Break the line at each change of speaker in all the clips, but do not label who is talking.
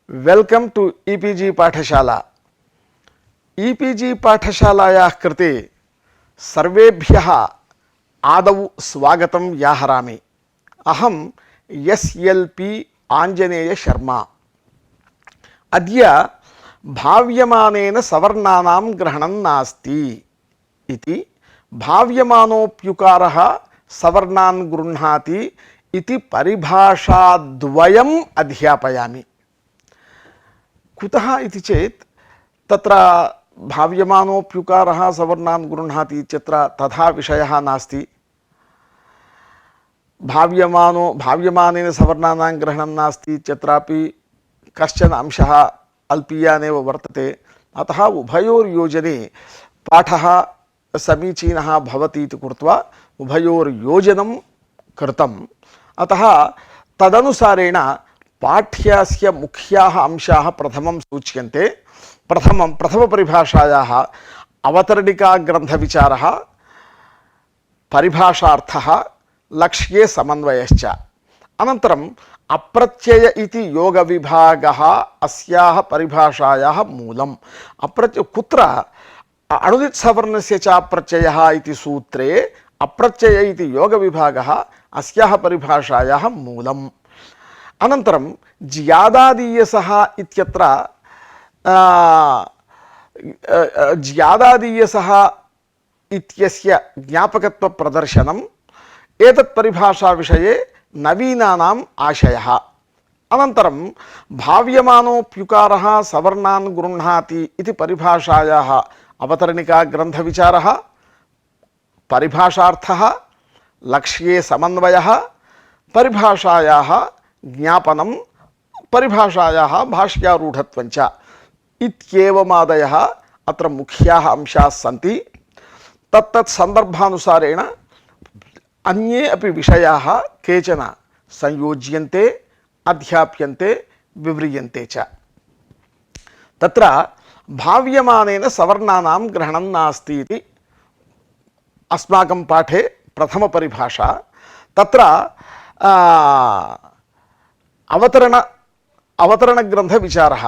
Welcome to e-PG पाठशाला। E-PG पाठशालायाः कृते सर्वेभ्यः आदौ स्वागतं व्याहरामि। अहं एसएलपी आञ्जनेय शर्मा। अद्य भाव्यमानेन सवर्णानां ग्रहणं नास्ति इति भाव्यमानोऽप्युकारः सवर्णान् गृह्णाति इति परिभाषाद्वयम् अध्यापयामि। कुतः इति चेत् तत्र भाव्यमानोऽप्युकारः सवर्णान् गृह्णाति इत्यत्र तथा विषयः नास्ति। भाव्यमानेन सवर्णानां ग्रहणं नास्ति इत्यत्रापि कश्चन अंशः अल्पीयानेव वर्तते। अतः उभयोर्योजने पाठः समीचीनः भवति इति कृत्वा उभयोर्योजनं कृतम्। अतः तदनुसारेण पाठ्यस्य मुख्याः अंशाः प्रथमं सूच्यन्ते। प्रथमपरिभाषायाः अवतरणिकाग्रन्थविचारः, परिभाषार्थः, लक्ष्ये समन्वयश्च। अनन्तरम् अप्रत्यय इति योगविभागः अस्याः परिभाषायाः मूलम्। कुत्र अणुदित्सवर्णस्य च प्रत्ययः इति सूत्रे अप्रत्यय इति योगविभागः अस्याः परिभाषायाः मूलम्। अनन्तरं ज्यादादीयसः इत्यत्र ज्यादादीयसः इत्यस्य ज्ञापकत्वप्रदर्शनम्। एतत् परिभाषाविषये नवीनानाम् आशयः। अनन्तरं भाव्यमानोऽप्युकारः सवर्णान् गृह्णाति इति परिभाषायाः अवतरणिकाग्रन्थविचारः, परिभाषार्थः, लक्ष्ये समन्वयः, परिभाषायाः ज्ञापनं, परिभाषायाः भाष्यारूढत्वञ्च इत्येवमादयः अत्र मुख्याः अंशाः सन्ति। तत्तत् सन्दर्भानुसारेण अन्ये अपि विषयाः केचन संयोज्यन्ते, अध्याप्यन्ते, विव्रियन्ते च। तत्र भाव्यमानेन सवर्णानां ग्रहणं नास्ति इति अस्माकं पाठे प्रथमपरिभाषा। तत्र अवतरणग्रन्थविचारः।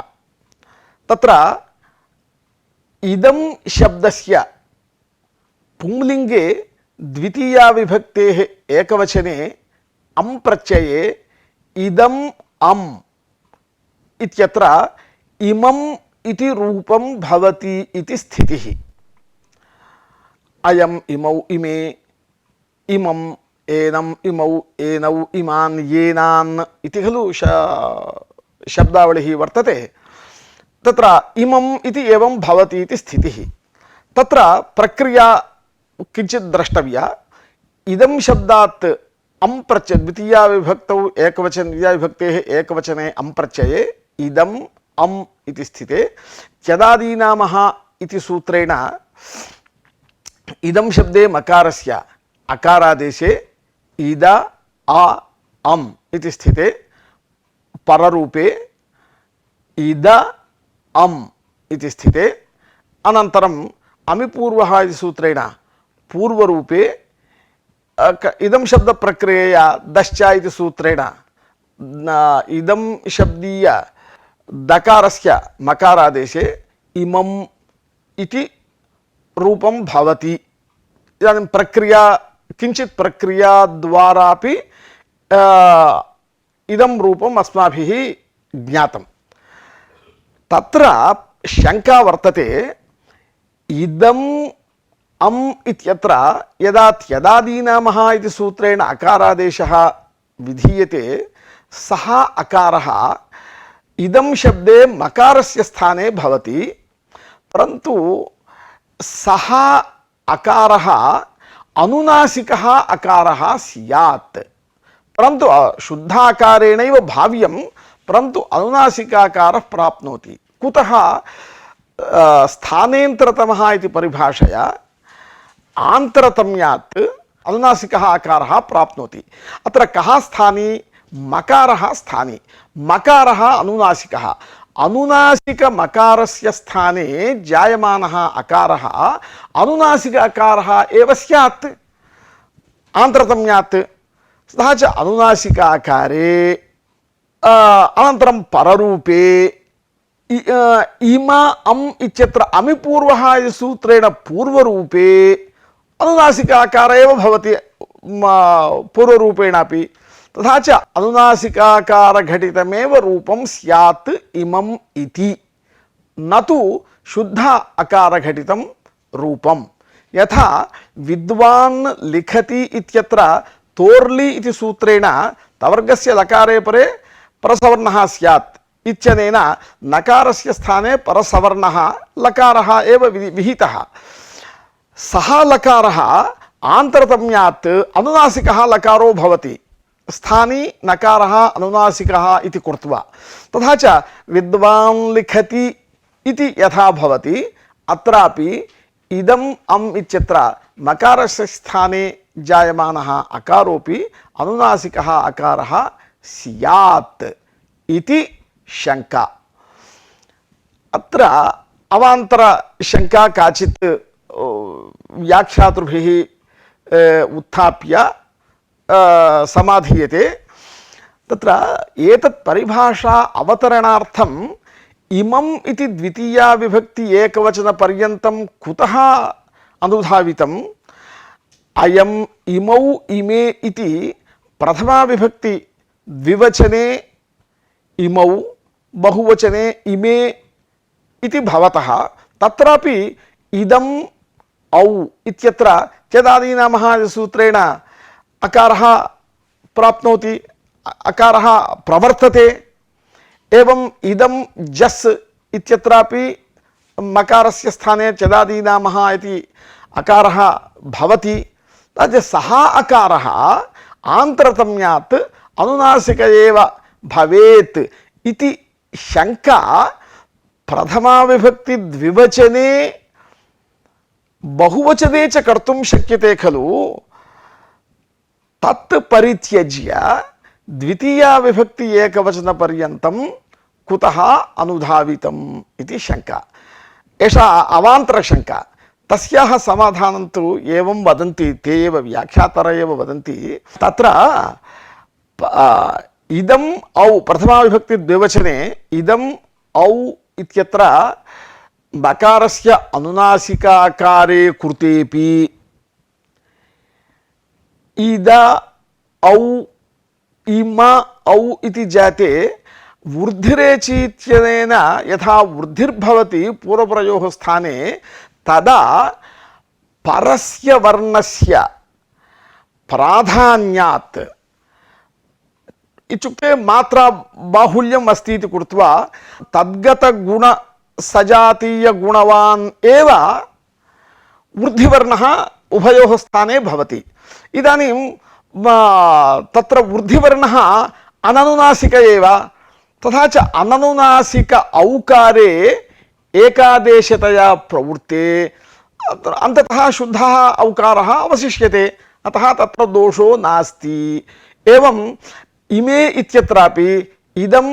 तत्र इदं शब्दस्य पुंलिङ्गे द्वितीया विभक्तेः एकवचने अं प्रत्यये इदम् अम् इत्यत्र इमम् इति रूपं भवति इति स्थितिः। अयम्, इमौ, इमे, इमम्, एनम्, इमौ, एनौ, इमान्, येनान् इति खलु शब्दावलिः वर्तते। तत्र इमम् इति एवं भवति इति स्थितिः। तत्र प्रक्रिया किञ्चित् द्रष्टव्या। इदं शब्दात् अं प्रत्यय द्वितीया विभक्तौ द्वितीयाविभक्तेः एकवचने अं प्रत्यये इदम् अम् इति स्थिते त्यदादीनामः इति सूत्रेण इदं शब्दे मकारस्य अकारादेशे इद आ अम् इति स्थिते पररूपे इद अम् इति स्थिते। अनन्तरम् अमिपूर्वः इति सूत्रेण पूर्वरूपे इदं शब्दप्रक्रियया दश्च इति सूत्रेण इदं शब्दीय दकारस्य मकारादेशे इमम् इति रूपं भवति। इदानीं प्रक्रिया किञ्चित् प्रक्रियाद्वारापि इदं रूपम् अस्माभिः ज्ञातं। तत्र शङ्का वर्तते। इदम् अम् इत्यत्र यदा त्यदादीनामः इति सूत्रेण अकारादेशः विधीयते, सः अकारः इदं शब्दे मकारस्य स्थाने भवति। परन्तु सः अकारः अनुनासिकः अकारः स्यात्। परन्तु शुद्धाकारेणैव भाव्यं, परन्तु अनुनासिकाकारः प्राप्नोति। कुतः? स्थानेन्तरतमः इति परिभाषया आन्तरतम्यात् अनुनासिकः आकारः प्राप्नोति। अत्र कः स्थानी? मकारः स्थानी। मकारः अनुनासिकः। अनुनासिक मकारस्य स्थाने जायमानः अकारः अनुनासिक अकारः एव स्यात् आन्तरतम्यात्। तथा च अनुनासिक आकारे अनन्तरं पररूपे इम अम् इत्यत्र अमिपूर्वः इति सूत्रेण पूर्वरूपे अनुनासिकाकार एव भवति पूर्वरूपेणापि। तथा च अनुनासिकाकारघटितमेव रूपं स्यात् इमम् इति, न तु शुद्ध अकारघटितं रूपं। यथा विद्वान् लिखति इत्यत्र तोर्लि इति सूत्रेण तवर्गस्य लकारे परे परसवर्णः स्यात् इत्यनेन नकारस्य स्थाने परसवर्णः लकारः एव विहितः। सः लकारः आन्तरतम्यात् अनुनासिकः लकारो भवति, स्थानी नकारः अनुनासिकः इति कृत्वा। तथा च विद्वान् लिखति इति यथा भवति, अत्रापि इदम् अम् इत्यत्र मकारस्य स्थाने जायमानः अकारोपि अनुनासिकः अकारः स्यात् इति शंका। अत्र अवान्तर शंका काचित् व्याख्यातृभिः उत्थाप्य समाधीयते। तत्र एतत् परिभाषा अवतरणार्थम् इमम् इति द्वितीया विभक्ति एकवचनपर्यन्तं कुतः अनुधावितम्? अयम् इमौ इमे इति प्रथमा विभक्ति द्विवचने इमौ, बहुवचने इमे इति भवतः तत्रापि इदम् औ इत्यत्र चेदादीनामः सूत्रेण अकारः प्राप्नोति, अकारः प्रवर्तते। एवं इदं जस् इत्यत्रापि मकारस्य स्थाने चेदादीनामः इति अकारः भवति। तद् सः अकारः आन्तरतम्यात् अनुनासिक एव भवेत् इति शंका प्रथमा विभक्ति द्विवचने बहुवचने च कर्तुं शक्यते खलु। तत् परित्यज्य द्वितीया विभक्ति एकवचनपर्यन्तं कुतः अनुधावितम् इति शंका। एषा अवान्तरशंका। तस्याः समाधानं तु एवं वदन्ति, ते एव व्याख्यातारः एव वदन्ति। तत्र इदम् औ प्रथमा विभक्ति द्विवचने इदम् औ इत्यत्र बकारस्य अनुनासिकाकारे कृतेपि इद औ इम औ इति जाते वृद्धिरेचि इत्यनेन यथा वृद्धिर्भवति पूर्वप्रयोः स्थाने, तदा परस्य वर्णस्य प्राधान्यात् इत्युक्ते मात्रा बाहुल्यम् अस्ति इति कृत्वा तद्गत गुण सजातीय गुणवान् एव वृद्धिवर्णः उभयोः स्थाने भवति। इदानीं तत्र वृद्धिवर्णः अननुनासिक एव। तथा च अननुनासिक औकारे एकादेशतया प्रवृत्ते अन्ततः शुद्धः औकारः अवशिष्यते, अतः तत्र दोषो नास्ति। एवं इमे इत्यत्रापि इदं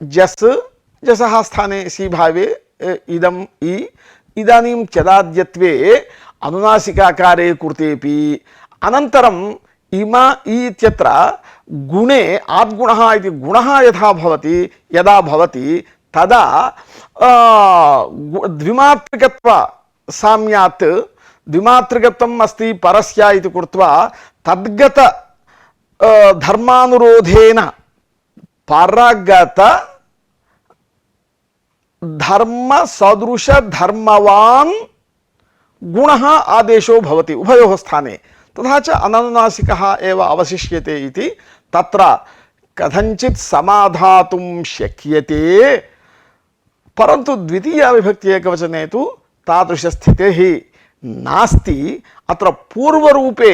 जस्, जसः स्थाने सी भावे इदम् इ, इदानीं चदाद्यत्वे अनुनासिकाकारे कृतेपि। अनन्तरम् इम इ इत्यत्र गुणे आद्गुणः इति गुणः यथा भवति, यदा भवति तदा द्विमात्रिकत्व साम्यात् द्विमात्रिकत्वम् अस्ति परस्य इति कृत्वा तद्गत धर्मानुरोधेन परगत धर्म सदृश धर्मवान् गुणः आदेशो भवति उभयोः स्थाने। तथा च अननुनासिकः एव अवशिष्यते इति तत्र कथञ्चित् समाधातुं शक्यते। परन्तु द्वितीया विभक्ति एकवचने तु तादृशस्थितिः नास्ति। अत्र पूर्वरूपे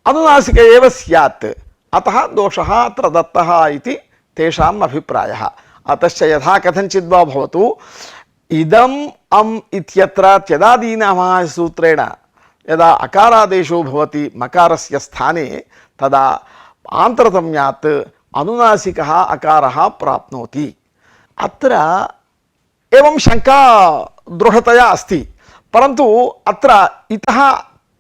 अनुनासिक एव स्यात्, अतः दोषः अत्र दत्तः इति तेषाम् अभिप्रायः। अतश्च यथा कथञ्चित् वा भवतु, इदम् अम् इत्यत्र त्यदादीनामः सूत्रेण यदा अकारादेशो भवति मकारस्य स्थाने, तदा आन्तरतम्यात् अनुनासिकः अकारः प्राप्नोति। अत्र एवं शंका दृढतया अस्ति, परन्तु अत्र इतः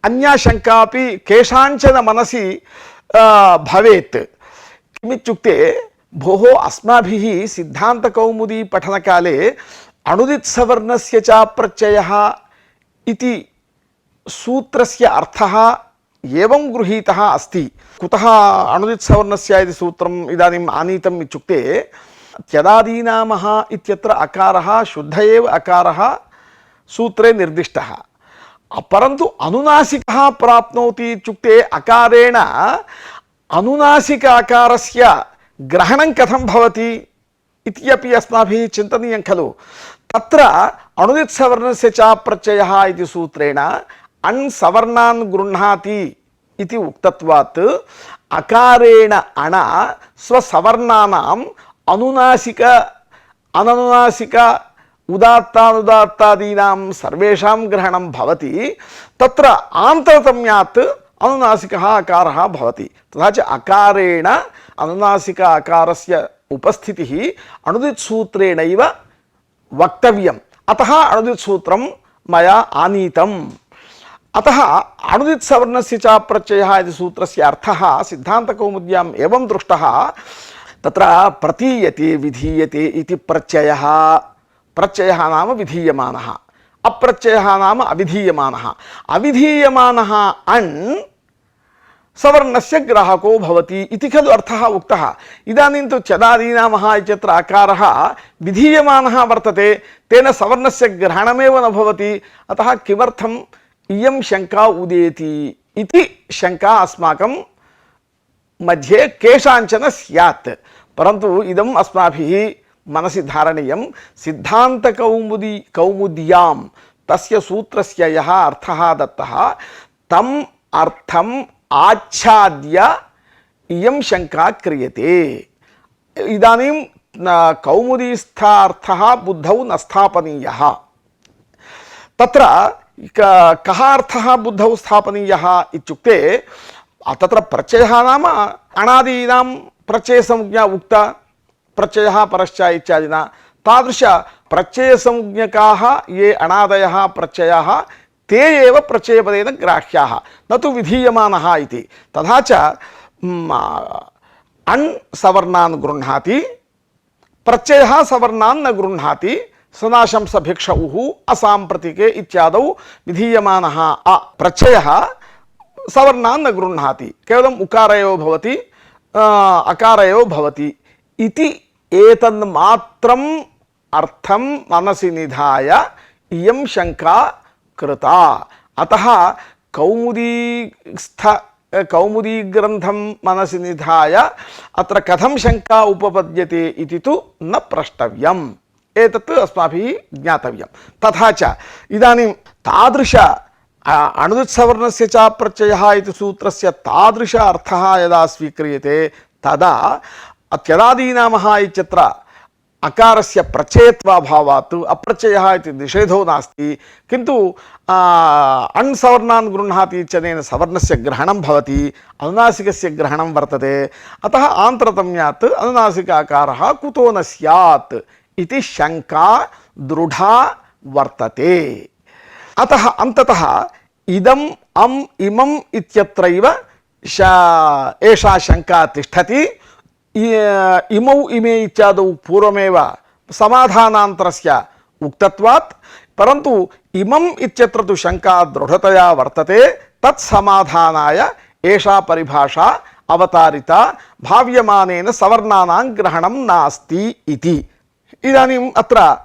अन्या शंका अपि केषाञ्चन मनसि भवेत्। किमित्युक्ते भोः अस्माभिः सिद्धान्तकौमुदी पठनकाले अणुदित्सवर्णस्य च प्रत्ययः इति सूत्रस्य अर्थः एवं गृहीतः अस्ति। कुतः अणुदित्सवर्णस्य इति सूत्रम् इदानीम् आनीतम् इत्युक्ते त्यदादीनामः इत्यत्र अकारः शुद्ध एव अकारः सूत्रे निर्दिष्टः, परन्तु अनुनासिकः प्राप्नोति इत्युक्ते अकारेण अनुनासिक आकारस्य ग्रहणं कथं भवति इति अपि अस्माभिः चिन्तनीयं खलु। तत्र अणुदित्सवर्णस्य च प्रत्ययः इति सूत्रेण अण् सवर्णान् गृह्णाति इति उक्तत्वात् अकारेण अण स्वसवर्णानाम् अनुनासिक अननुनासिक उदात्तानुदात्तादीनां सर्वेषां ग्रहणं भवति। तत्र आन्तरतम्यात् अनुनासिकः अकारः भवति। तथा च अकारेण अनुनासिक अकारस्य उपस्थितिः अणुदित्सूत्रेणैव वक्तव्यम्। अतः अणुदित्सूत्रं मया आनीतम्। अतः अणुदित्सवर्णस्य च प्रत्ययः इति सूत्रस्य अर्थः सिद्धान्तकौमुद्याम् एवं दृष्टः। तत्र प्रतीयते विधीयते इति प्रत्ययः, प्रत्ययः नाम विधीयमानः, अप्रत्ययः नाम अविधीयमानः। अविधीयमानः अण् सवर्णस्य ग्राहको भवति इति खलु अर्थः उक्तः। इदानीं तु चदादीनामः इत्यत्र अकारः विधीयमानः वर्तते, तेन सवर्णस्य ग्रहणमेव न भवति। अतः किमर्थम् इयं शङ्का उदेति इति शङ्का अस्माकं मध्ये केषाञ्चन स्यात्। परन्तु इदम् अस्माभिः मनसि धारणीयं। कौमुद्यां तस्य सूत्रस्य यः अर्थः दत्तः तम् अर्थम् आच्छाद्य इयं शङ्का क्रियते। इदानीं कौमुदीस्थार्थः बुद्धौ न स्थापनीयः। तत्र कः अर्थः बुद्धौ स्थापनीयः इत्युक्ते तत्र प्रत्ययः नाम अणादीनां प्रत्ययसंज्ञा उक्ता, प्रत्ययः परश्च इत्यादिना तादृश प्रत्ययसंज्ञकाः ये अणादयः प्रत्ययाः ते एव प्रत्ययपदेन ग्राह्याः, न तु विधीयमानः इति। तथा च अण् सवर्णान् गृह्णाति, प्रत्ययः सवर्णान् न गृह्णाति। सनाशंसभिक्षुः असाम्प्रतिके इत्यादौ विधीयमानः प्रत्ययः सवर्णान् न गृह्णाति, केवलम् उकार एव भवति, अकार एव भवति इति एतन्मात्रम् अर्थं मनसि निधाय इयं शङ्का कृता। अतः कौमुदीग्रन्थं मनसि निधाय अत्र कथं शङ्का उपपद्यते इति तु न प्रष्टव्यम्। एतत् अस्माभिः ज्ञातव्यं। तथा च इदानीं तादृश अणुदित्सवर्णस्य च प्रत्ययः इति सूत्रस्य तादृश अर्थः यदा स्वीक्रियते तदा त्यदादीनामः इत्यत्र अकारस्य प्रत्ययत्वाभावात् अप्रत्ययः इति निषेधो नास्ति, किन्तु अण् सवर्णान् गृह्णाति इत्यनेन सवर्णस्य ग्रहणं भवति, अनुनासिकस्य ग्रहणं वर्तते। अतः आन्तरतम्यात् अनुनासिकाकारः कुतो न स्यात् इति शङ्का दृढा वर्तते। अतः अन्ततः इदम् अम् इमम् इत्यत्रैव एषा शङ्का तिष्ठति। इमौ इमे इत्यादौ पूर्वमेव समाधानान्तरस्य उक्तत्वात्, परन्तु इमम् इत्यत्र तु शङ्का दृढतया वर्तते। तत्समाधानाय एषा परिभाषा अवतारिता, भाव्यमानेन सवर्णानां ग्रहणं नास्ति इति। इदानीम् अत्र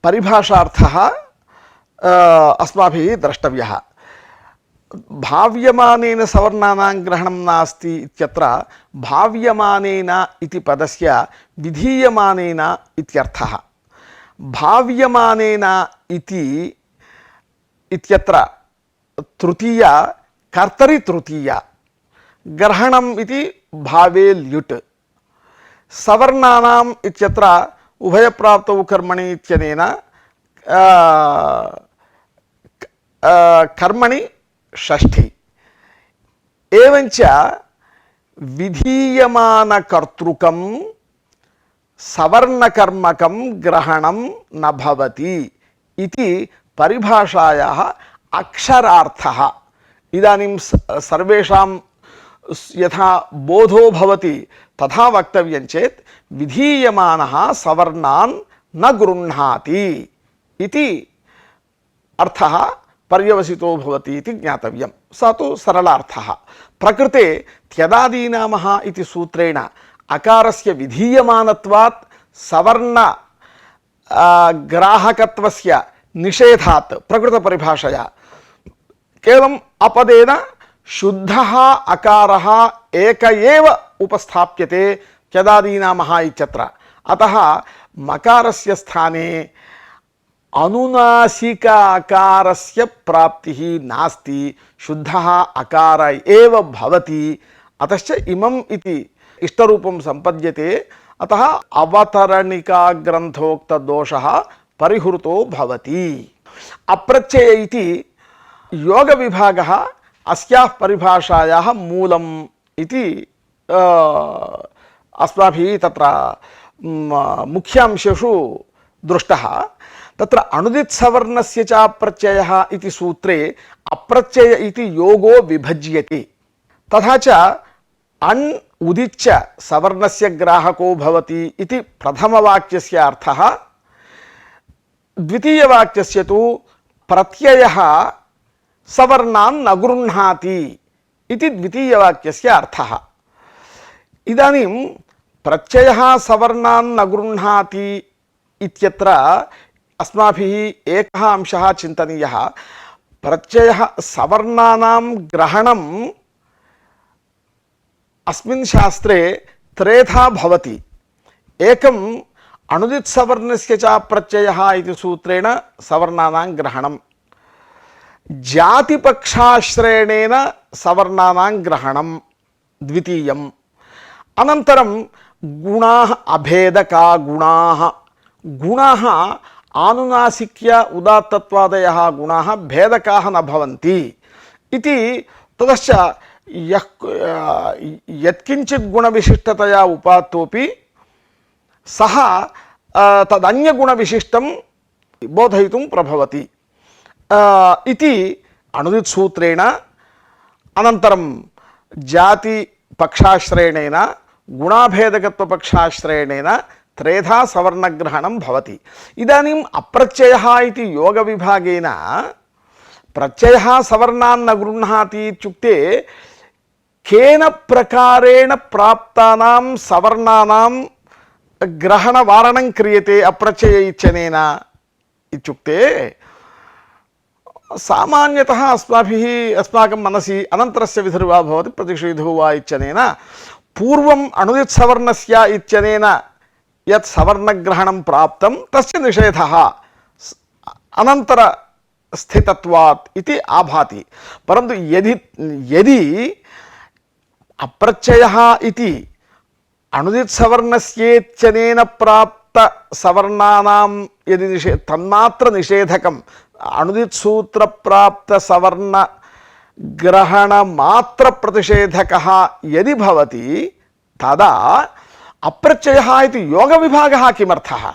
परिभाषार्थः अस्माभिः द्रष्टव्यः। भाव्यमानेन सवर्णानां ग्रहणं नास्ति इत्यत्र भाव्यमानेन इति पदस्य विधीयमानेन इत्यर्थः। भाव्यमानेन इत्यत्र तृतीया कर्तरि तृतीया, ग्रहणम् इति भावे ल्युट्। सवर्णानाम् इत्यत्र उभयप्राप्तौ कर्मणि इत्यनेन कर्मणि षष्ठी। एवञ्च विधीयमानकर्तृकं सवर्णकर्मकं ग्रहणं न भवति इति परिभाषायाः अक्षरार्थः। इदानीं सर्वेषां यथा बोधो भवति तथा वक्तव्यं चेत् विधीयमानः सवर्णान् न गृह्णाति इति अर्थः पर्यवसितो भवति इति ज्ञातव्यं। स तु सरलार्थः। प्रकृते त्यदादीनामः इति सूत्रेण अकारस्य विधीयमानत्वात् सवर्ण ग्राहकत्वस्य निषेधात् प्रकृतपरिभाषया केवलम् अपदेन शुद्धः अकारः एक एव उपस्थाप्यते त्यदादीनामः इत्यत्र। अतः मकारस्य स्थाने अनुनासिक अकारस्य प्राप्तिः नास्ति, शुद्धः अकार एव भवति। अतश्च इमम् इति इष्टरूपं सम्पद्यते। अतः अवतरणिका ग्रन्थोक्त दोषः परिहृतो भवति। अप्रत्यय इति योग विभागः अस्याः परिभाषायाः मूलम् इति अस्माभिः तत्र मुख्यांशेषु दृष्टः। तत्र अणुदित् सवर्णस्य च प्रत्ययः इति सूत्रे अप्रत्यय इति योगो विभज्यते। तथा च अण् उदिच्च सवर्णस्य ग्राहको भवति इति प्रथमवाक्यस्य अर्थः। द्वितीयवाक्यस्य तु प्रत्ययः सवर्णान् न गृह्णाति इति द्वितीयवाक्यस्य अर्थः। इदानीं प्रत्ययः सवर्णान् न गृह्णाति इत्यत्र अस्माभिः एकः अंशः चिन्तनीयः। प्रत्ययः सवर्णानां ग्रहणम् अस्मिन् शास्त्रे त्रेधा भवति। एकम् अणुदित् सवर्णस्य च प्रत्ययः इति सूत्रेण सवर्णानां ग्रहणम्, जातिपक्षाश्रयणेन सवर्णानां ग्रहणं द्वितीयम्। अनन्तरं गुणाः अभेदका गुणाः। गुणाः आनुनासिक्य उदात्तत्वादयः गुणाः भेदकाः न भवन्ति इति। ततश्च यत्किञ्चित् गुणविशिष्टतया उपात्तोपि सः तदन्यगुणविशिष्टं बोधयितुं प्रभवति इति अणुदित् सूत्रेण। अनन्तरं जातिपक्षाश्रयणेन गुणाभेदकत्वपक्षाश्रयणेन त्रेधा सवर्णग्रहणं भवति। इदानीम् अप्रत्ययः इति योगविभागेन प्रत्ययः सवर्णान् न गृह्णाति इत्युक्ते केन प्रकारेण प्राप्तानां सवर्णानां ग्रहणवारणं क्रियते अप्रत्यय इत्यनेन इत्युक्ते सामान्यतः अस्माकं मनसि अनन्तरस्य विधिर्वा भवति प्रतिषेधो वा इत्यनेन पूर्वम् अणुदित् सवर्णस्य इत्यनेन यत् सवर्णग्रहणं प्राप्तं तस्य निषेधः अनन्तरस्थितत्वात् इति आभाति। परन्तु यदि अप्रत्ययः इति अणुदित् सवर्णस्येत्यनेन प्राप्त सवर्णानां यदि तन्मात्र निषेधकम् अणुदित् सूत्र प्राप्त सवर्ण ग्रहण मात्र प्रतिषेधकः यदि भवति तदा अप्रत्ययः इति योग विभागः किमर्थः?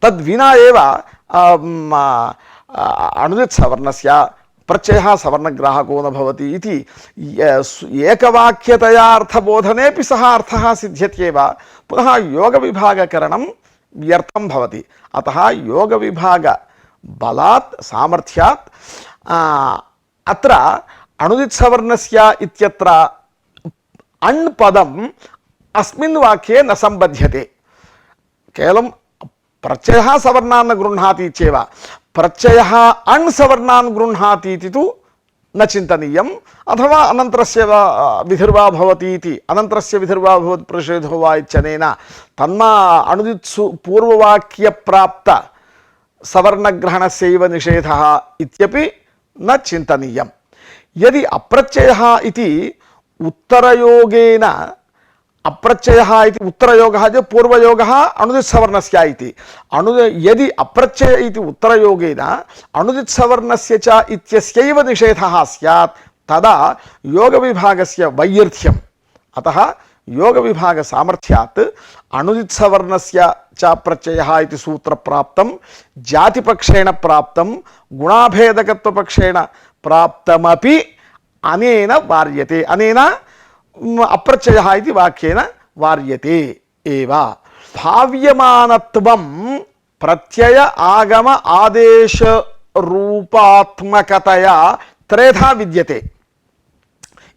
तद्विना एव अणुदित् सवर्णस्य प्रत्ययः सवर्णग्राहको न भवति इति एकवाक्यतया अर्थबोधनेपि सः अर्थः सिद्ध्यत्येव। पुनः योगविभागकरणं व्यर्थं भवति। अतः योगविभाग बलात् सामर्थ्यात् अत्र अणुदित् सवर्णस्य इत्यत्र अण् पदम् अस्मिन् वाक्ये न सम्बध्यते। केवलं प्रत्ययः सवर्णान् न गृह्णाति इत्येव। प्रत्ययः अण् सवर्णान् गृह्णाति इति तु न चिन्तनीयम्। अथवा अनन्तरस्य विधिर्वा भवति इति अनन्तरस्य विधिर्वा भवति प्रतिषेधो वा इत्यनेन तन्मा अणुदित् पूर्ववाक्यप्राप्त सवर्णग्रहणस्यैव निषेधः इत्यपि न चिन्तनीयम्। यदि अप्रत्ययः इति उत्तरयोगेन अप्रत्ययः इति उत्तरयोगः च पूर्वयोगः अणुदित् सवर्णस्य इति यदि अप्रत्यय इति उत्तरयोगेन अणुदित् सवर्णस्य च इत्यस्यैव निषेधः स्यात् तदा योगविभागस्य वैयर्थ्यम्। अतः योगविभागसामर्थ्यात् अणुदित् सवर्णस्य च प्रत्ययः इति सूत्रप्राप्तं जातिपक्षेण प्राप्तं गुणाभेदकत्वपक्षेण प्राप्तमपि अनेन वार्यते। अनेन अप्रत्ययः इति वाक्येन वार्यते एव। भाव्यमानत्वं प्रत्यय आगम आदेश रूपात्मकतया त्रेधा विद्यते।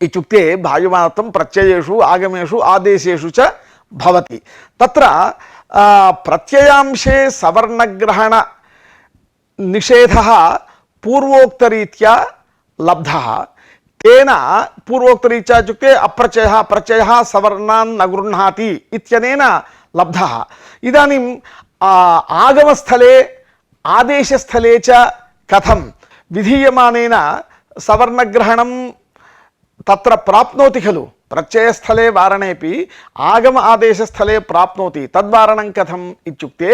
इत्युक्ते भाव्यमानत्वं प्रत्ययेषु आगमेषु आदेशेषु च भवति। तत्र प्रत्ययांशे सवर्णग्रहण निषेधः पूर्वोक्तरीत्या लब्धः। तेन पूर्वोक्तरीत्या इत्युक्ते प्रत्ययः सवर्णान् न गृह्णाति इत्यनेन लब्धः। इदानीं आगमस्थले आदेशस्थले च कथं विधीयमानेन सवर्णग्रहणं तत्र प्राप्नोति खलु। प्रत्ययस्थले वारणेपि आगम आदेशस्थले प्राप्नोति। तद्वारणं कथम् इत्युक्ते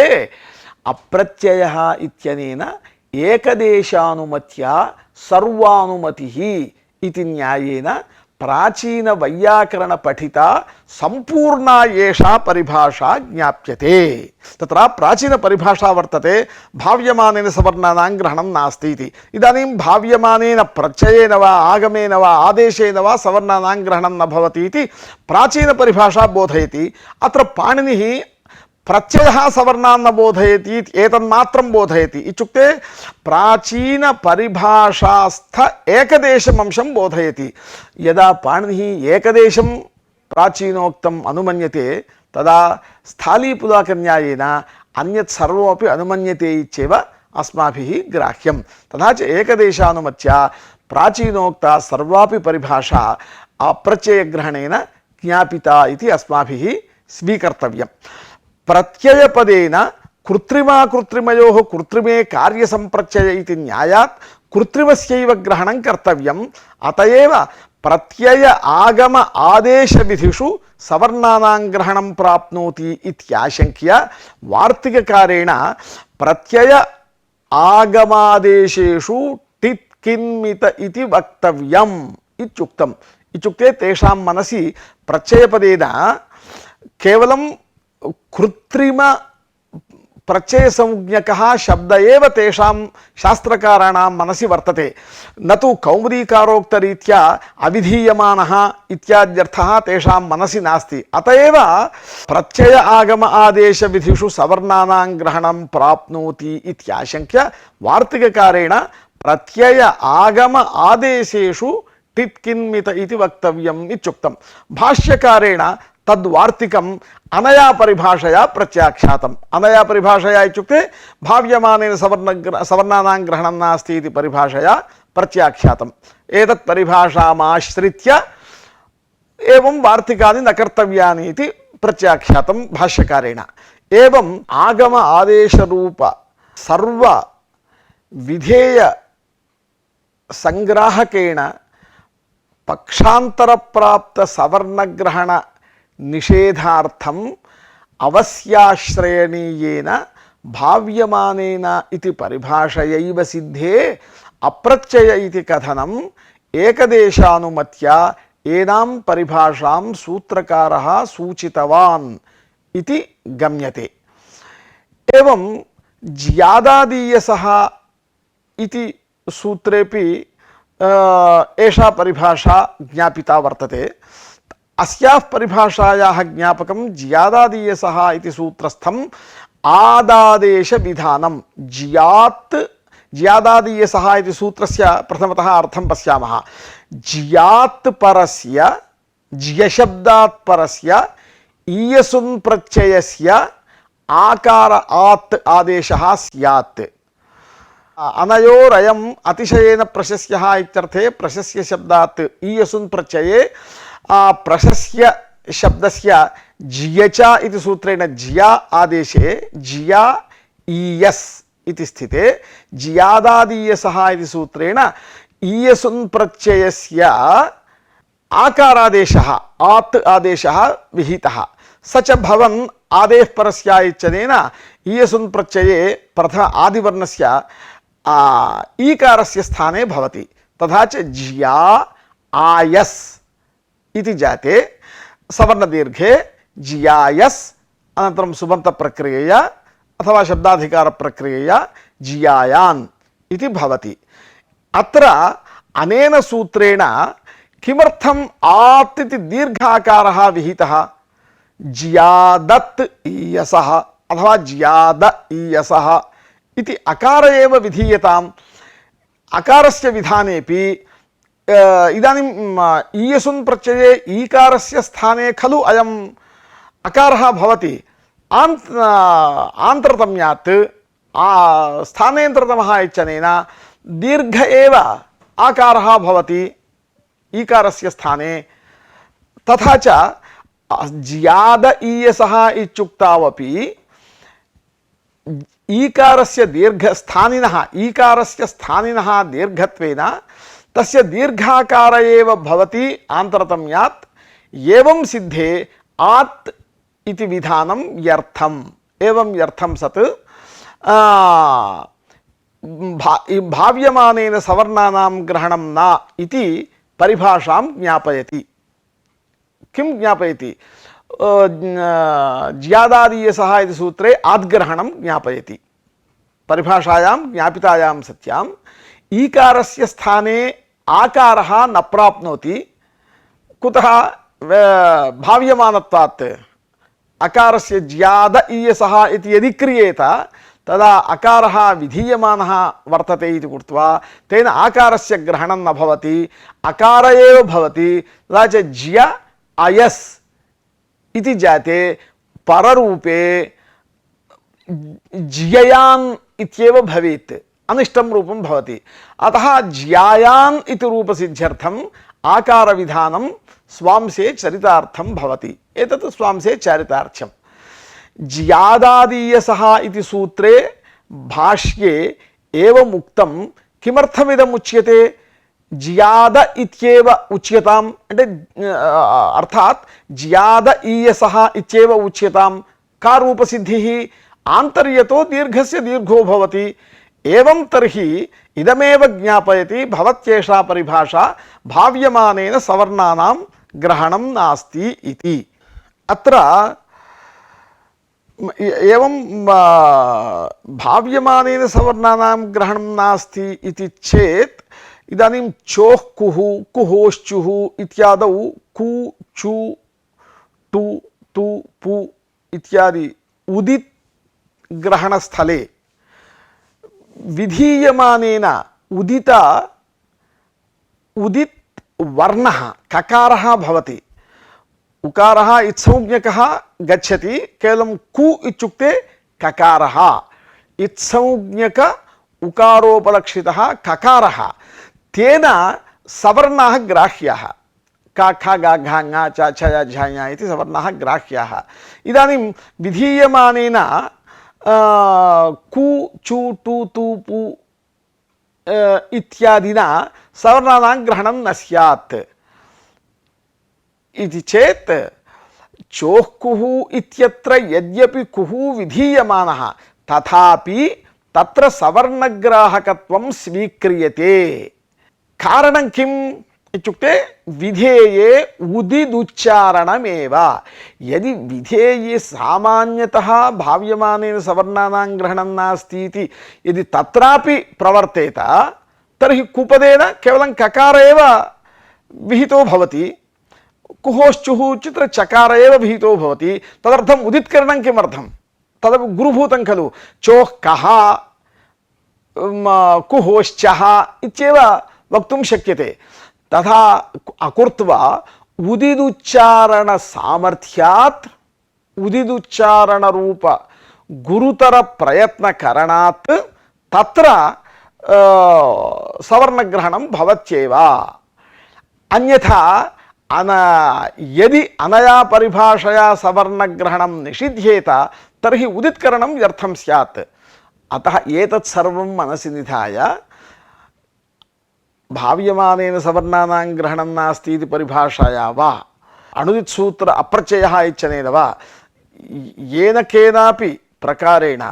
अप्रत्ययः इत्यनेन एकदेशानुमत्या सर्वानुमतिः इति न्यायेन प्राचीन वैयाकरण पठिता संपूर्णा एषा परिभाषा ज्ञाप्यते। तत्र प्राचीन परिभाषा वर्तते भाव्यमानेन सवर्णानां ग्रहणं नास्ति इति। इदानीं भाव्यमानेन प्रत्ययेन वा आगमेन वा आदेशेन वा सवर्णानां ग्रहणं न भवति इति प्राचीन परिभाषा बोधयति। अत्र पाणिनिः प्रत्ययः सवर्णान् न बोधयति एतन्मात्रं बोधयति। इत्युक्ते प्राचीन परिभाषास्थ एकदेशम् अंशं बोधयति। यदा पाणिनिः एकदेशं प्राचीनोक्तम् अनुमन्यते तदा स्थालीपुलाकन्यायेन अन्यत् सर्वमपि अनुमन्यते इत्येव अस्माभिः ग्राह्यं। तथा च एकदेशानुमत्या प्राचीनोक्ता सर्वापि परिभाषा अप्रत्ययग्रहणेन ज्ञापिता इति अस्माभिः स्वीकर्तव्यम्। प्रत्ययपदेन कृत्रिमाकृत्रिमयोः कृत्रिमे कार्यसम्प्रत्यय इति न्यायात् कृत्रिमस्यैव ग्रहणं कर्तव्यम्। अतएव प्रत्यय आगम आदेशविधिषु सवर्णानां ग्रहणं प्राप्नोति इत्याशङ्क्य वार्तिककारेण प्रत्यय आगमादेशेषु टित् किन्मित इति वक्तव्यम् इत्युक्तम्। इत्युक्ते तेषां मनसि प्रत्ययपदेन केवलं कृत्रिम प्रत्यय संज्ञकः शब्द एव तेषां शास्त्रकाराणां मनसि वर्तते, न तु कौमुदीकारोक्तरीत्या अविधीयमानः इत्याद्यर्थः तेषां मनसि नास्ति। अतएव प्रत्यय आगम आदेश विधिषु सवर्णानां ग्रहणं प्राप्नोति इत्याशङ्क्य वार्तिककारेण प्रत्यय आगम आदेशेषु टित् किन्मित इति वक्तव्यम् इत्युक्तम्। भाष्यकारेण तद्वार्तिकम् अनया परिभाषया प्रत्याख्यातम्। अनया परिभाषया इत्युक्ते भाव्यमानेन सवर्णानां ग्रहणं नास्ति इति परिभाषया प्रत्याख्यातम्। एतत् परिभाषामाश्रित्य एवं वार्तिकानि न कर्तव्यानि इति प्रत्याख्यातं भाष्यकारेण। एवम् आगम आदेशरूप सर्व विधेय संग्राहकेण पक्षांतर प्राप्त सवर्णग्रहण निषेधार्थम अवश्याश्रयणीयेन भाव्यमानेन इति परिभाषयैव सिद्धे अप्रत्यय इति कथनम् एकदेशानुमत्या एनां परिभाषां सूत्रकारः सूचितवान् इति गम्यते। एवं ज्यादादीयसः इति सूत्रेपि एषा परिभाषा ज्ञापिता वर्तते। अस्याः परिभाषायाः ज्ञापकं ज्यादादीयसः इति सूत्रस्थम् आदादेश विधानं। ज्यादादीयसः इति सूत्रस्य प्रथमतः अर्थं पश्यामः। ज्यात् परस्य ज्यशब्दात् परस्य ईयसुन् प्रत्ययस्य आकार आत् आदेशः स्यात्। अनयोरयम् अतिशयेन प्रशस्यः इत्यर्थे प्रशस्य शब्दात् ईयसुन् प्रत्यये प्रशस्य शब्दस्य ज्यचा इति सूत्रेण ज्या आदेशे ज्या ईयस् इति स्थिते ज्यादादीयसः इति सूत्रेण ईयसुन् प्रत्ययस्य आकारादेशः आत् आदेशः विहितः। स च भवन् आदेः परस्य इत्यनेन ईयसुन् प्रत्यये प्रथम आदिवर्णस्य ईकारस्य स्थाने भवति। तथा च ज्या आयस् इति जाते सवर्णदीर्घे ज्यायस् अनन्तरं सुबन्तप्रक्रियया अथवा शब्दाधिकारप्रक्रियया ज्यायान् इति भवति। अत्र अनेन सूत्रेण किमर्थम आत् इति दीर्घाकारः विहितः? ज्यादत् ईयसः अथवा ज्याद ईयसः इति अकार एव विधीयताम्। अकारस्य विधानेपि इदानीं ईयसुन् प्रत्यये ईकारस्य स्थाने खलु अयम् अकारः भवति। आन्तरतम्यात् स्थानेन्तरतमः इत्यनेन दीर्घ एव आकारः भवति ईकारस्य स्थाने। तथा च ज्याद ईयसः इत्युक्तावपि ईकारस्य स्थानिनः दीर्घत्वेन तस्य दीर्घाकार एव भवति आन्तरतम्यात्। एवं सिद्धे आत् इति विधानं यर्थम्। एवं यर्थं सत् भाव्यमानेन सवर्णानां ग्रहणं न इति परिभाषां ज्ञापयति। किं ज्ञापयति? ज्यादादीयसः इति सूत्रे आद्ग्रहणं ज्ञापयति। परिभाषायां ज्ञापितायां सत्याम् ईकारस्य स्थाने आकारः न प्राप्नोति। कुतः? भाव्यमानत्वात्। अकारस्य ज्याद ईयसः इति यदि क्रियेत तदा अकारः विधीयमानः वर्तते इति कृत्वा तेन आकारस्य ग्रहणं न भवति, अकार एव भवति। तदा च ज्य अयस् इति जाते पररूपे ज्ययान् इत्येव भवेत्, अनिष्टं रूपं भवति। अतः ज्यायान् इति रूपसिद्ध्यर्थम् आकारविधानं स्वांसे चरितार्थं भवति। एतत् स्वांसे चारितार्थ्यम्। ज्यादादीयसः इति सूत्रे भाष्ये एवम् उक्तं। किमर्थमिदम् उच्यते? ज्याद इत्येव उच्यताम् అంటే अर्थात् ज्याद ईयसः इत्येव उच्यताम्। का रूपसिद्धिः? आन्तर्यतो दीर्घस्य दीर्घो भवति। एवं तर्हि इदमेव ज्ञापयति भवत्येषा परिभाषा भाव्यमानेन सवर्णानां ग्रहणं नास्ति इति। अत्र एवं भाव्यमानेन सवर्णानां ग्रहणं नास्ति इति चेत् इदानीं चोः कुः कुहोश्चुः इत्यादौ कु चु टु तु पु इत्यादि उदित् ग्रहणस्थले विधीयमानेन उदित वर्णः ककारः भवति। उकारः इत्संज्ञकः गच्छति, केवलं कु इत्युक्ते ककारः। इत्संज्ञक उकारोपलक्षितः ककारः, तेन सवर्णाः ग्राह्याः। क ख ग घ ङ च छ य झ ञ इति सवर्णाः ग्राह्याः। इदानीं विधीयमानेन कु चु टु तु पु इत्यादिना सवर्णानां ग्रहणं न स्यात् इति चेत् चोः कुः इत्यत्र यद्यपि कुः विधीयमानः तथापि तत्र सवर्णग्राहकत्वं स्वीक्रियते। कारणं किम् इत्युक्ते विधेये उदिदुच्चारणमेव। यदि विधेये सामान्यतः भाव्यमानेन सवर्णानां ग्रहणं नास्ति इति यदि तत्रापि प्रवर्तेत तर्हि कुपदेन केवलं ककार एव विहितो भवति। कुहोश्चुः चित्र चकार एव विहितो भवति। तदर्थम् उदित्करणं किमर्थं? तदपि गुरुभूतं खलु। चोः कः कुहोश्चः इत्येव वक्तुं शक्यते। तथा अकृत्वा उदिदुच्चारण सामर्थ्यात् उदिदुच्चारणरूप गुरुतर प्रयत्नकरणात् तत्र सवर्णग्रहणं भवत्येव। अन्यथा यदि अनया परिभाषया सवर्णग्रहणं निषिध्येत तर्हि उदित्करणं व्यर्थं स्यात्। अतः एतत् सर्वं मनसि निधाय भाव्यमानेन सवर्णानां ग्रहणं नास्ति इति परिभाषाया वा अणुदित्सूत्र अप्रत्ययः इत्यनेन वा येन केनापि प्रकारेण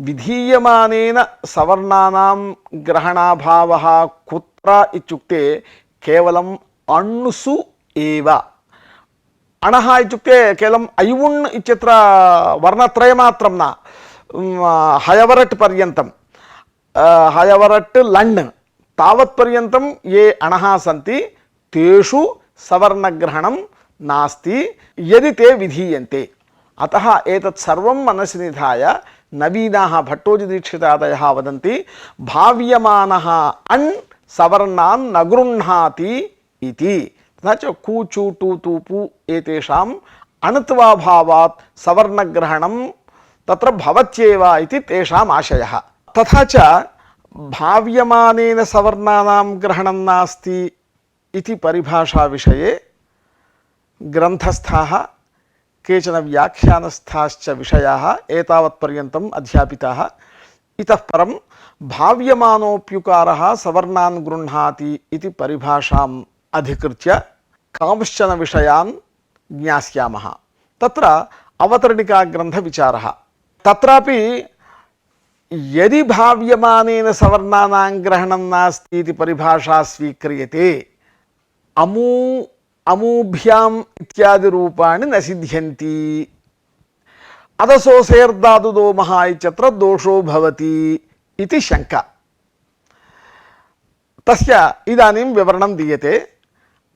विधीयमानेन सवर्णानां ग्रहणाभावः कुत्र इत्युक्ते केवलम् अण्सु एव। अणः इत्युक्ते केवलम् ऐवुण् इत्यत्र वर्णत्रयमात्रं न, हयवरट् पर्यन्तं, हयवरट् लण् तावत्पर्यन्तं ये अणः सन्ति तेषु सवर्णग्रहणं नास्ति यदि ते विधीयन्ते। अतः एतत् सर्वं मनसि निधाय नवीनाः भट्टोजिदीक्षितादयः वदन्ति भाव्यमानः अण् सवर्णान् न गृह्णाति इति। तथा च कु चु टु तु पु एतेषाम् अणुत्वाभावात् सवर्णग्रहणं तत्र भवत्येव इति तेषाम् आशयः। तथा च भाव्यमानेन सवर्णानां ग्रहणं नास्ति इति परिभाषा विषये ग्रन्थस्थाः केचन व्याख्यानस्थाश्च विषयाः एतावत्पर्यन्तम् अध्यापिताः। इतः परं भाव्यमानोऽप्युकारः सवर्णान् गृह्णाति इति परिभाषाम् अधिकृत्य कांश्चन विषयान् ज्ञास्यामः। तत्र अवतरणिकाग्रन्थविचारः। तत्रापि यदि भाव्यमानेन सवर्णानां ग्रहणं नास्ति इति परिभाषा स्वीक्रियते अमू अमूभ्याम् इत्यादि रूपाणि न सिद्ध्यन्ति। अदसोसेर्दादुदोमः इत्यत्र दोषो भवति इति शङ्का। तस्य इदानीं विवरणं दीयते।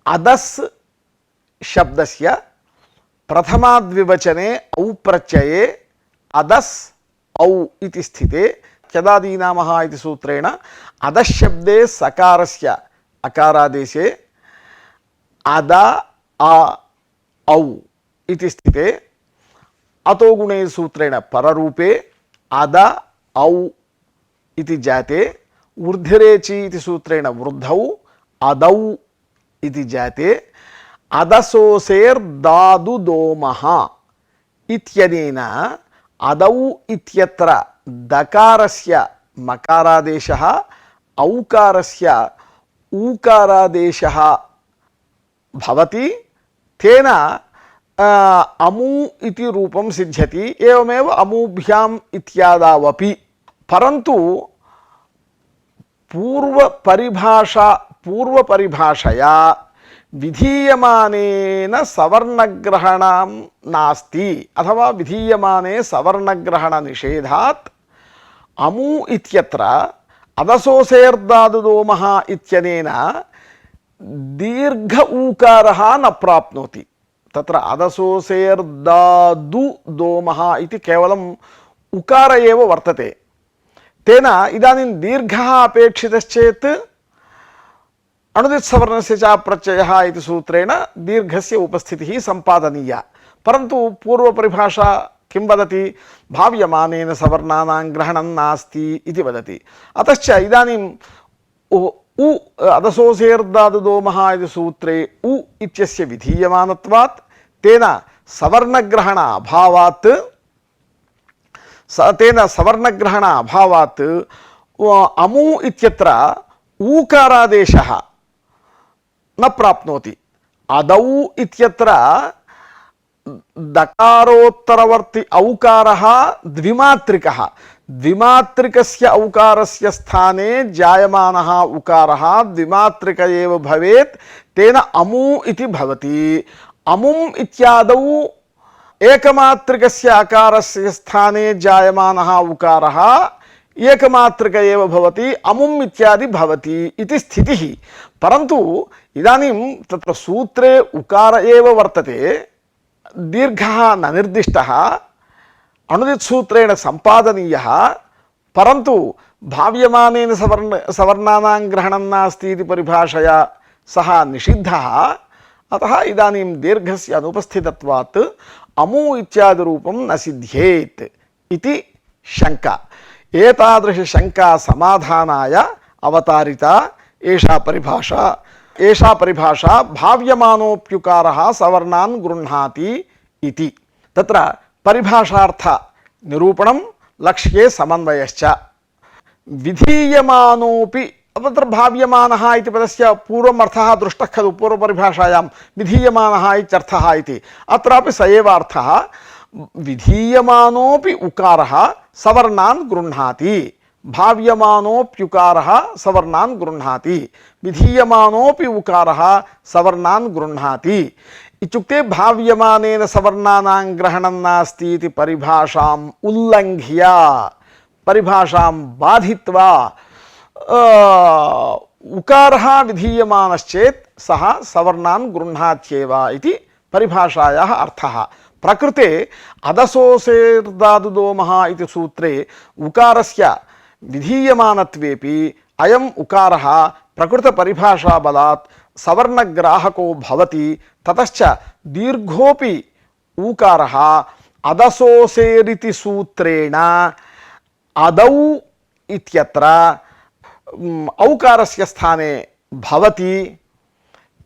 अदस् शब्दस्य प्रथमाद्विवचने औ प्रत्यये अदस् औ इति स्थिते चदादीनामः इति सूत्रेण अदस् शब्दे सकारस्य अकारादेशे अद आ औ इति स्थिते अतो गुणे सूत्रेण पररूपे अद औ इति जाते ऊर्ध्वरेचि इति सूत्रेण वृद्धौ अदौ इति जाते अदसोसेर्दादुदोमः इत्यनेन अदौ इत्यत्र दकारस्य मकारादेशः औकारस्य ऊकारादेशः भवति। तेन अमू इति रूपं सिद्ध्यति। एवमेव अमूभ्याम् इत्यादावपि। परन्तु पूर्वपरिभाषया विधीयमानेन सवर्णग्रहणं नास्ति अथवा विधीयमाने सवर्णग्रहणनिषेधात् अमू इत्यत्र अदसोसेर्दादुदोमः इत्यनेन दीर्घ ऊकारः न प्राप्नोति। तत्र अदसोसेर्दादुदोमः इति केवलम् उकार एव वर्तते। तेन इदानीं दीर्घः अपेक्षितश्चेत् अणुदित्सवर्णस्य च प्रत्ययः इति सूत्रेण दीर्घस्य उपस्थितिः सम्पादनीया। परन्तु पूर्वपरिभाषा किं वदति? भाव्यमानेन सवर्णानां ग्रहणं नास्ति इति वदति। अतश्च इदानीं उ अदसोसेर्दादुदोमः इति सूत्रे उ इत्यस्य विधीयमानत्वात् तेन सवर्णग्रहण अभावात् अमू इत्यत्र ऊकारादेशः न प्राप्नोति। अदौ इत्यत्र दकारोत्तरवर्ति औकारः द्विमात्रिकः। द्विमात्रिकस्य औकारस्य स्थाने जायमानः उकारः द्विमात्रिक एव भवेत्। तेन अमू इति भवति। अमुम् इत्यादौ एकमात्रिकस्य आकारस्य स्थाने जायमानः उकारः एकमात्रिक एव भवति। अमुम् इत्यादि भवति इति स्थितिः। परन्तु इदानीं तत्र सूत्रे उकार एव वर्तते। दीर्घः न निर्दिष्टः अणुदित्सूत्रेण सम्पादनीयः। परन्तु भाव्यमानेन सवर्णानां ग्रहणं नास्ति इति परिभाषया सः निषिद्धः। अतः इदानीं दीर्घस्य अनुपस्थितत्वात् अमू इत्यादि रूपं न सिद्ध्येत् इति शङ्का। एतादृशशङ्का समाधानाय अवतारिता एषा परिभाषा भाव्यमानोऽप्युकारः सवर्णान् गृह्णाति इति। तत्र परिभाषार्थ निरूपणं लक्ष्ये समन्वयश्च। विधीयमानोऽपि तत्र भाव्यमानः इति पदस्य पूर्वम् अर्थः दृष्टः खलु पूर्वपरिभाषायां विधीयमानः इत्यर्थः इति। अत्रापि स एव अर्थः। विधीयमानोऽपि उकारः सवर्णान् गृह्णाति। भाव्यमानोऽप्युकारः सवर्णान् गृह्णाति। विधीयमानोऽपि उकारः सवर्णान् गृह्णाति। इत्युक्ते भाव्यमानेन सवर्णानां ग्रहणं नास्ति इति परिभाषाम् उल्लङ्घ्य परिभाषां बाधित्वा उकारः विधीयमानश्चेत् सः सवर्णान् गृह्णात्येव इति परिभाषायाः अर्थः। प्रकृते अदसोसेर्दादुदोमः इति सूत्रे उकारस्य विधीयमानत्वेपि अयम् उकारः प्रकृतपरिभाषाबलात् सवर्णग्राहको भवति। ततश्च दीर्घोऽपि ऊकारः अदसोसेरिति सूत्रेण अदौ इत्यत्र औकारस्य स्थाने भवति।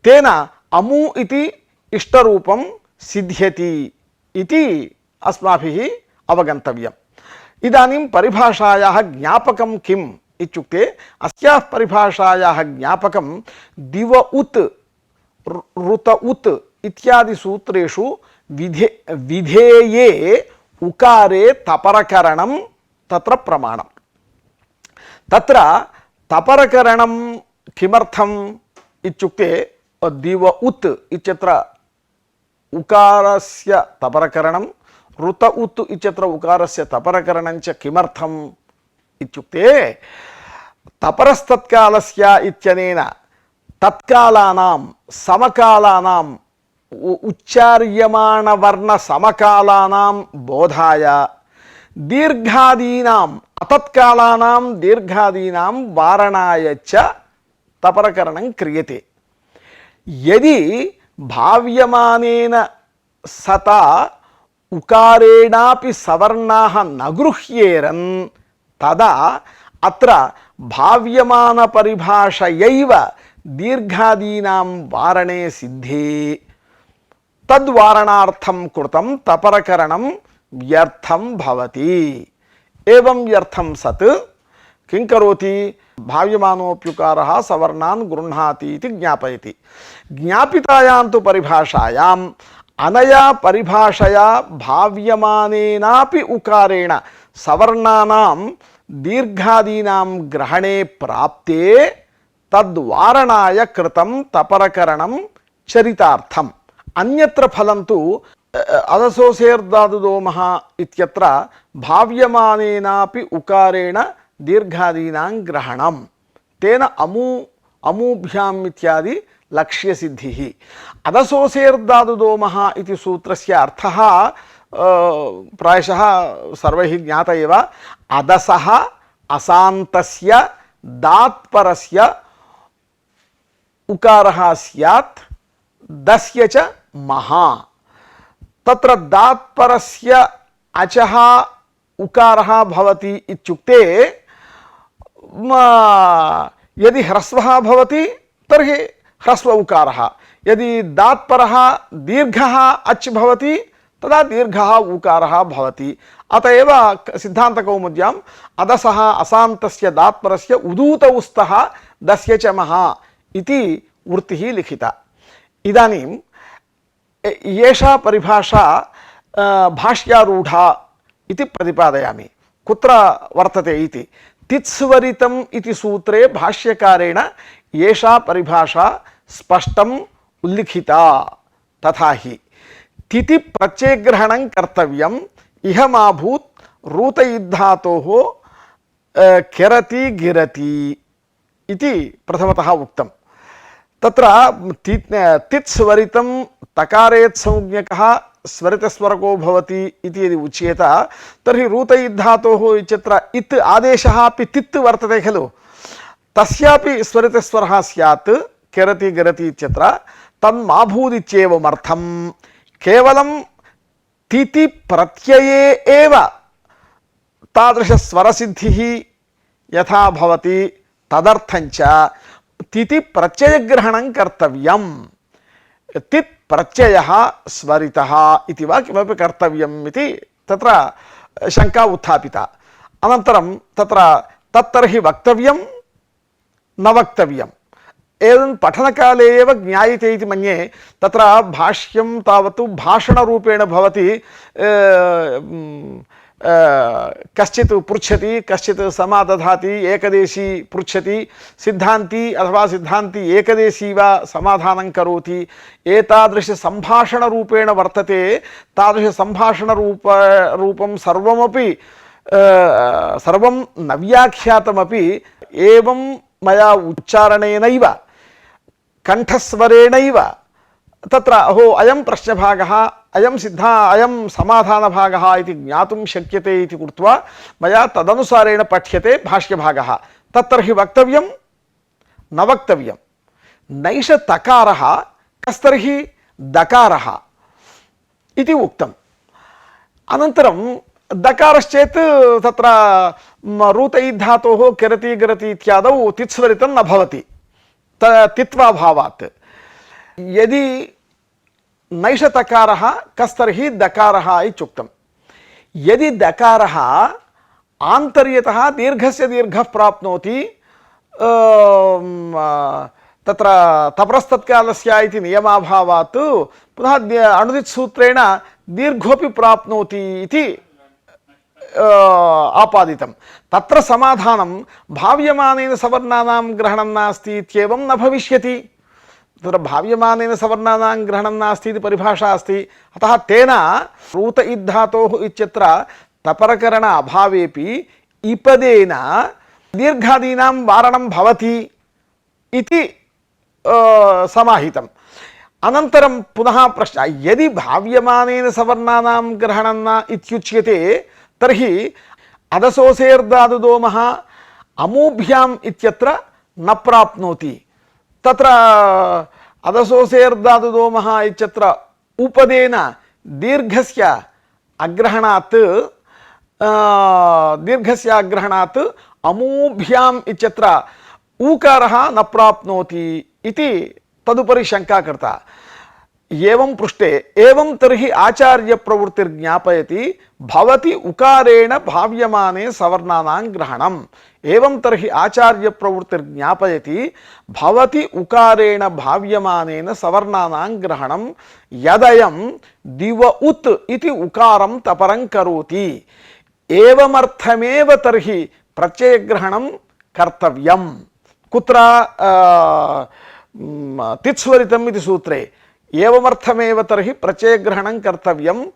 तेन अमु इति इष्टरूपं सिद्ध्यति इति अस्माभिः अवगन्तव्यम्। इदानीं परिभाषायाः ज्ञापकं किम् इत्युक्ते अस्याः परिभाषायाः ज्ञापकं दिव उत् ऋत उत् इत्यादि सूत्रेषु विधेये उकारे तपरकरणं तत्र प्रमाणम्। तत्र तपरकरणं किमर्थम् इत्युक्ते दिव उत् इत्यत्र उकारस्य तपरकरणं ऋत उत् इत्यत्र उकारस्य तपरकरणं च किमर्थम् इत्युक्ते तपरस्तत्कालस्य इत्यनेन तत्कालानां समकालानां उच्चार्यमाणवर्णसमकालानां बोधाय दीर्घादीनाम् अतत्कालानां दीर्घादीनां वारणाय च तपरकरणं क्रियते। यदि भाव्यमानेन सता उकारेणापि सवर्णाः न गृह्येरन् तदा अत्र भाव्यमानपरिभाषयैव दीर्घादीनां वारणे सिद्धे तद्वारणार्थं कृतं तपरकरणं व्यर्थं भवति। एवं व्यर्थं सत् किं करोति? भाव्यमानोऽप्युकारः सवर्णान् गृह्णाति इति ज्ञापयति। ज्ञापितायां तु परिभाषायाम् अनया परिभाषया भाव्यमानेनापि उकारेण सवर्णानां दीर्घादीनां ग्रहणे प्राप्ते तद्वारणाय कृतं तपरकरणं चरितार्थम्। अन्यत्र फलं तु अदसोसेर्दादुदोमः इत्यत्र भाव्यमानेनापि उकारेण दीर्घादीनां ग्रहणं तेन अमूभ्याम् इत्यादि लक्ष्यसिद्धिः। अदसोसेर्दादुदोमः इति सूत्रस्य अर्थः प्रायशः सर्वैः ज्ञात एव। अदसः असान्तस्य दात्परस्य उकारः स्यात् दस्य च महा। तत्र दात्परस्य अचः उकारः भवति इत्युक्ते यदि ह्रस्वः भवति तर्हि ह्रस्व उकारः, यदि दात्परः दीर्घः अच् भवति तदा दीर्घः उकारः भवति। अत एव सिद्धान्तकौमुद्याम् अदसः असान्तस्य दात्परस्य उदूत उस्तः दस्य च महा इति वृत्तिः लिखिता। इदानीं एषा परिभाषा भाष्यारूढा इति प्रतिपादयामि। कुत्र वर्तते इति तित्स्वरितम् इति सूत्रे भाष्यकारेण एषा परिभाषा स्पष्टम् उल्लिखिता। तथा हि तिथि प्रत्ययग्रहणं कर्तव्यम् इहमाभूत् रूतयुद्धातोः केरति गिरति इति प्रथमतः उक्तम्। तत्र तित्स्वरितं तकारेत् संज्ञकः स्वरितस्वरको भवति इति यदि उच्येत तर्हि रूतयुद्धातोः इत्यत्र इत् आदेशः अपि तित् वर्तते खलु, तस्यापि स्वरितस्वरः स्यात् केरति गिरति इत्यत्र तन्माभूदित्येवमर्थं केवलं तिथि प्रत्यये एव तादृशस्वरसिद्धिः यथा भवति तदर्थञ्च तिथि प्रत्ययग्रहणं कर्तव्यम्। तित् प्रत्ययः स्वरितः इति वा किमपि कर्तव्यम् इति तत्र शङ्का उत्थापिता। अनन्तरं तत्र तत्तर्हि वक्तव्यं न वक्तव्यम् एवं पठनकाले एव ज्ञायते इति मन्ये। तत्र भाष्यं तावत् भाषणरूपेण भवति। कश्चित् पृच्छति, कश्चित् समादधाति, एकदेशी पृच्छति, सिद्धान्ती अथवा सिद्धान्ती एकदेशी वा समाधानं करोति। एतादृश सम्भाषणरूपेण वर्तते। तादृश सम्भाषणरूपं सर्वं न व्याख्यातमपि एवं मया उच्चारणेनैव कंठस्वरेणैव तत्र अहो अयं प्रश्नभागः अयं अयं समाधानभागः इति ज्ञातुं शक्यते इति कृत्वा मया तदनुसारेण पठ्यते भाष्यभागः। तत्र हि वक्तव्यं न वक्तव्यं। नैष तकारः कस्तर्हि दकारः इति उक्तम्। अनन्तरं दकारश्चेत् तत्र रूतै धातोः किरति गरति इत्यादौ तित्स्वरितं न भवति तित्वाभावात्। यदि नैष तकारः कस्तर्हि दकारः इत्युक्तम्। यदि दकारः आन्तर्यतः दीर्घस्य दीर्घः प्राप्नोति तत्र तपरस्तत्कालस्य इति नियमाभावात् पुनः अणुदित्सूत्रेण दीर्घोऽपि प्राप्नोति इति आपादितं। तत्र समाधानं भाव्यमानेन सवर्णानां ग्रहणं नास्ति इत्येवं न भविष्यति। तत्र भाव्यमानेन सवर्णानां ग्रहणं नास्ति इति परिभाषा अस्ति। अतः तेन रूत इद्धातोः इत्यत्र तपरकरण अभावेपि इपदेन दीर्घादीनां वारणं भवति इति समाहितम्। अनन्तरं पुनः प्रश्नः यदि भाव्यमानेन सवर्णानां ग्रहणं न इत्युच्यते तर्हि अदसोसेर्दादुदोमः अमूभ्याम् इत्यत्र न प्राप्नोति। तत्र अदसोसेर्दादुदोमः इत्यत्र उपदेन दीर्घस्य अग्रहणात् अमूभ्याम् इत्यत्र ऊकारः न प्राप्नोति इति तदुपरि शङ्का कृता। एवं पृष्टे एवं तर्हि आचार्य प्रवृत्तिर्ज्ञापयति भवति उकारेण भाव्यमाने सवर्णानां ग्रहणम्। एवं तर्हि आचार्य प्रवृत्तिर्ज्ञापयति भवति उकारेण भाव्यमानेन सवर्णानां ग्रहणं यदयं दिव उत् इति उकारं तपरं करोति। एवमर्थमेव तर्हि प्रत्ययग्रहणं कर्तव्यम्। कुत्र तित्स्वरितम् इति सूत्रे एवमर्थमेव तर्हि प्रत्ययग्रहणं कर्तव्यम्।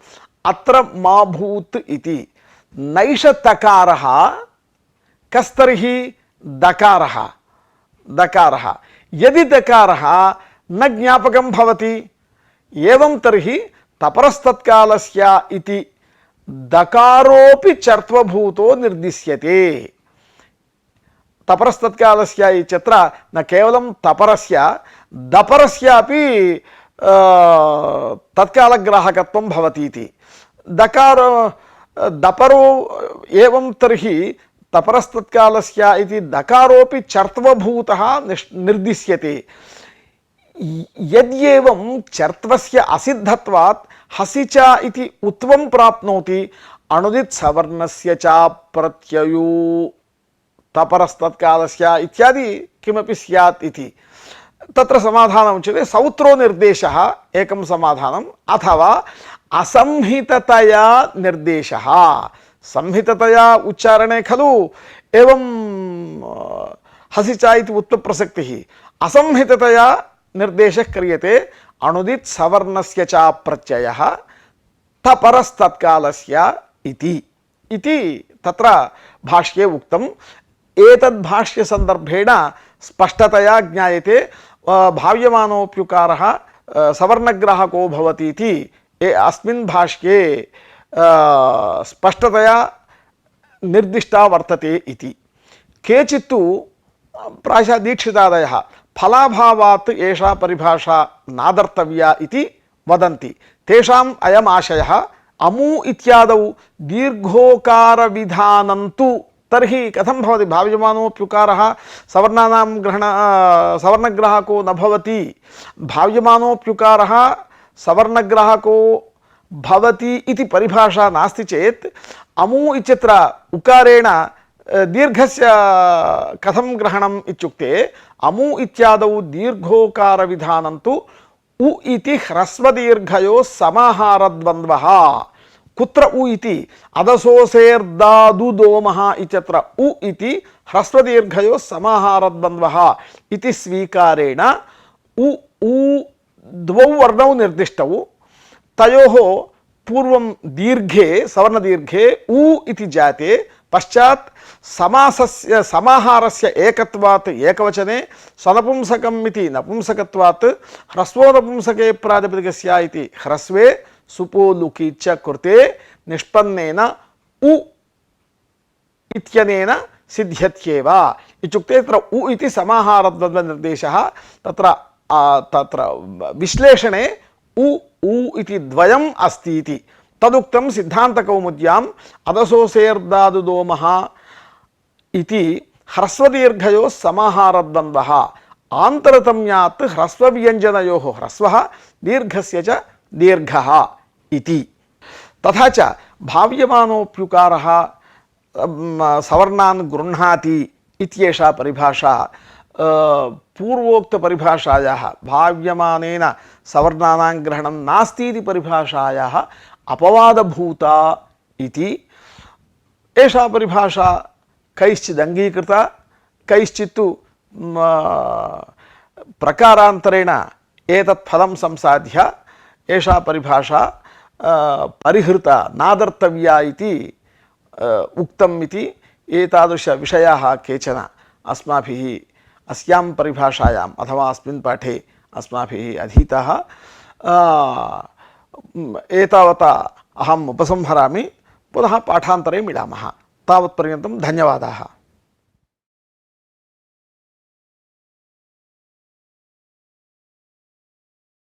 अत्र मा भूत् इति। नैष तकारः कस्तर्हि दकारः दकारः। यदि दकारः न ज्ञापकं भवति एवं तर्हि तपरस्तत्कालस्य इति दकारोऽपि चर्त्वभूतो निर्दिश्यते। तपरस्तत्कालस्य इत्यत्र न केवलं तपरस्य दपरस्यापि तत्कालग्राहकत्वं भवति इति। दपरो एवं तर्हि तपरस्तत्कालस्य इति दकारोऽपि चर्त्वभूतः निर्दिश्यते। यद्येवं चर्त्वस्य असिद्धत्वात् हसि च इति उत्वं प्राप्नोति अणुदित् सवर्णस्य च प्रत्ययो तपरस्तत्कालस्य इत्यादि किमपि स्यात् इति। तत्र समाधानम् उच्यते सौत्रो निर्देशः एकं समाधानम् अथवा असंहिततया निर्देशः। संहिततया उच्चारणे खलु एवं हसि च इति उत्तप्रसक्तिः। असंहिततया निर्देशः क्रियते अणुदित् सवर्णस्य च प्रत्ययः तपरस्तत्कालस्य इति तत्र भाष्ये उक्तम्। एतद् भाष्य संदर्भेण स्पष्टतया ज्ञायते भाव्यमानोऽप्युकारः सवर्णग्राहको भवति इति अस्मिन् भाष्ये स्पष्टतया निर्दिष्टा वर्तते इति। केचित्तु प्रायशः दीक्षितादयः फलाभावात् एषा परिभाषा नादर्तव्या इति वदन्ति। तेषाम् अयम् आशयः अमू इत्यादौ दीर्घोकारविधानन्तु तर्हि कथं भवति भाव्यमानोऽप्युकारः सवर्णग्राहको न भवति। भाव्यमानोऽप्युकारः सवर्णग्राहको भवति इति परिभाषा नास्ति चेत् अमू इत्यत्र उकारेण दीर्घस्य कथं ग्रहणम् इत्युक्ते अमू इत्यादौ दीर्घोकारविधानन्तु उ इति ह्रस्वदीर्घयोः समाहारद्वन्द्वः। कुत्र उ इति अदसोसेर्दादुदोमः इत्यत्र उ इति ह्रस्वदीर्घयोः समाहारद्वन्द्वः इति स्वीकारेण उ द्वौ वर्णौ निर्दिष्टौ। तयोः पूर्वं दीर्घे सवर्णदीर्घे उ इति जाते पश्चात् समासस्य समाहारस्य एकत्वात् एकवचने स्वनपुंसकम् इति नपुंसकत्वात् ह्रस्वो नपुंसके प्रातिपदिकस्य इति ह्रस्वे सुपो लुकि च कृते निष्पन्नेन उ इत्यनेन सिद्ध्यत्येव इत्युक्ते तत्र उ इति समाहारद्वन्द्वनिर्देशः तत्र विश्लेषणे उ उ इति द्वयम् अस्ति इति तदुक्तं सिद्धान्तकौमुद्याम् अदसोसेर्दादुदोमः इति ह्रस्वदीर्घयोः समाहारद्वन्द्वः आन्तरतम्यात् ह्रस्वव्यञ्जनयोः ह्रस्वः दीर्घस्य च दीर्घः इति तथा च भाव्यमानोऽप्युकारः सवर्णान् गृह्णाति इत्येषा परिभाषा पूर्वोक्तपरिभाषायाः भाव्यमानेन सवर्णानां ग्रहणं नास्ति इति परिभाषायाः अपवादभूता इति एषा परिभाषा कैश्चित् अंगीकृता कैश्चित्तु प्रकारान्तरेण एतत् फलं संसाध्य एषा परिभाषा परिहृता नादर्तव्या इति उक्तम् इति एतादृशविषयाः केचन अस्माभिः अस्यां परिभाषायाम् अथवा अस्मिन् पाठे अस्माभिः अधीताः। एतावता अहम् उपसंहरामि, पुनः पाठान्तरे मिलामः। तावत्पर्यन्तं धन्यवादाः।